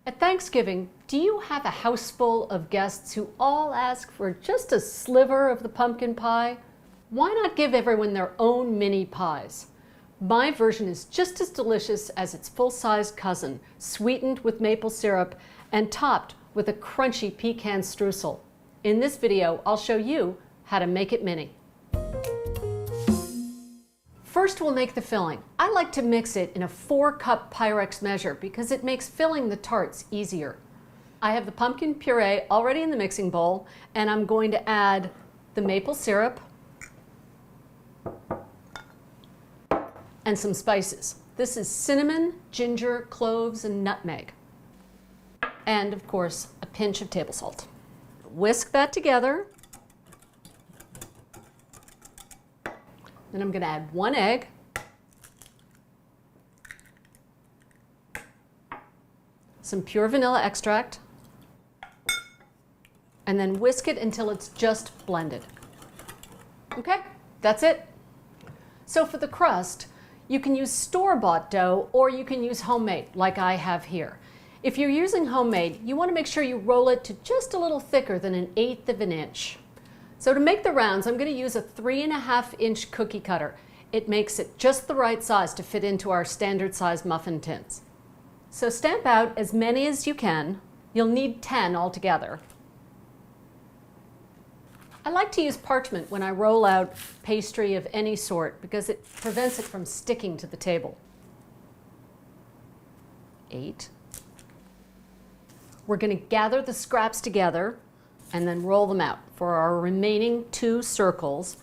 At Thanksgiving, do you have a house full of guests who all ask for just a sliver of the pumpkin pie? Why not give everyone their own mini pies? My version is just as delicious as its full-sized cousin, sweetened with maple syrup and topped with a crunchy pecan streusel. In this video, I'll show you how to make it mini. First, we'll make the filling. I like to mix it in a 4-cup Pyrex measure because it makes filling the tarts easier. I have the pumpkin puree already in the mixing bowl, and I'm going to add the maple syrup and some spices. This is cinnamon, ginger, cloves, and nutmeg. And of course, a pinch of table salt. Whisk that together. Then I'm going to add 1 egg, some pure vanilla extract, and then whisk it until it's just blended. Okay, that's it. So for the crust, you can use store-bought dough or you can use homemade like I have here. If you're using homemade, you want to make sure you roll it to just a little thicker than 1/8 of an inch. So to make the rounds, I'm going to use a 3.5-inch cookie cutter. It makes it just the right size to fit into our standard size muffin tins. So stamp out as many as you can. You'll need 10 altogether. I like to use parchment when I roll out pastry of any sort because it prevents it from sticking to the table. 8. We're going to gather the scraps together and then roll them out for our remaining 2 circles.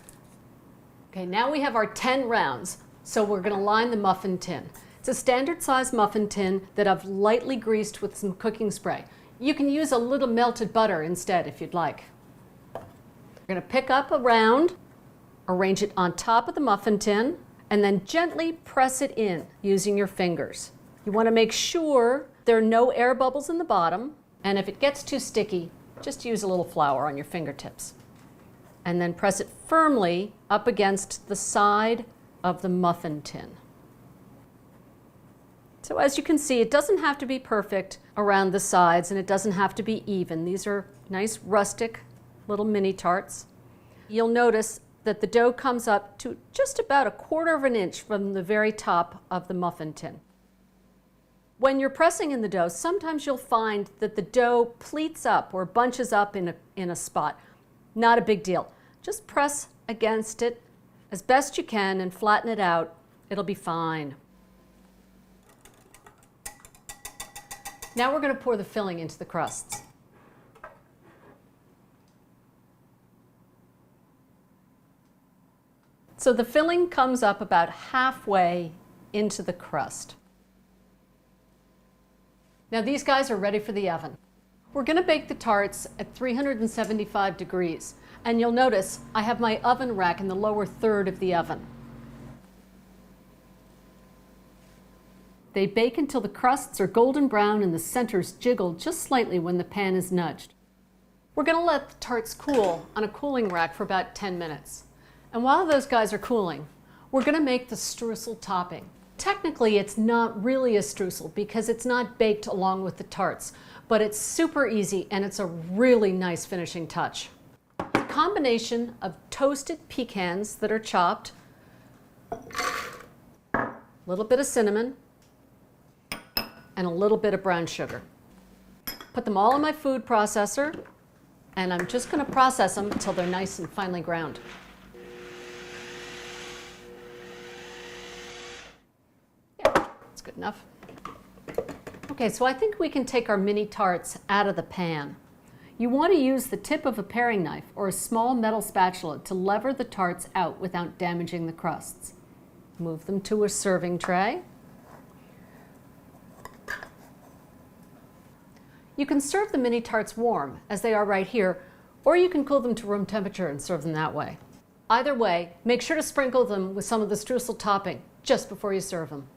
Okay, now we have our 10 rounds, so we're going to line the muffin tin. It's a standard size muffin tin that I've lightly greased with some cooking spray. You can use a little melted butter instead if you'd like. We're going to pick up a round, arrange it on top of the muffin tin, and then gently press it in using your fingers. You want to make sure there are no air bubbles in the bottom, and if it gets too sticky, just use a little flour on your fingertips. And then press it firmly up against the side of the muffin tin. So as you can see, it doesn't have to be perfect around the sides, and it doesn't have to be even. These are nice rustic little mini tarts. You'll notice that the dough comes up to just about 1/4 of an inch from the very top of the muffin tin. When you're pressing in the dough, sometimes you'll find that the dough pleats up or bunches up in a spot. Not a big deal. Just press against it as best you can and flatten it out. It'll be fine. Now we're going to pour the filling into the crusts. So the filling comes up about halfway into the crust. Now these guys are ready for the oven. We're going to bake the tarts at 375 degrees, and you'll notice I have my oven rack in the lower third of the oven. They bake until the crusts are golden brown and the centers jiggle just slightly when the pan is nudged. We're going to let the tarts cool on a cooling rack for about 10 minutes. And while those guys are cooling, we're going to make the streusel topping. Technically, it's not really a streusel because it's not baked along with the tarts, but it's super easy and it's a really nice finishing touch. It's a combination of toasted pecans that are chopped, a little bit of cinnamon, and a little bit of brown sugar. Put them all in my food processor, and I'm just going to process them until they're nice and finely ground. Good enough. Okay, so I think we can take our mini tarts out of the pan. You want to use the tip of a paring knife or a small metal spatula to lever the tarts out without damaging the crusts. Move them to a serving tray. You can serve the mini tarts warm, as they are right here, or you can cool them to room temperature and serve them that way. Either way, make sure to sprinkle them with some of the streusel topping just before you serve them.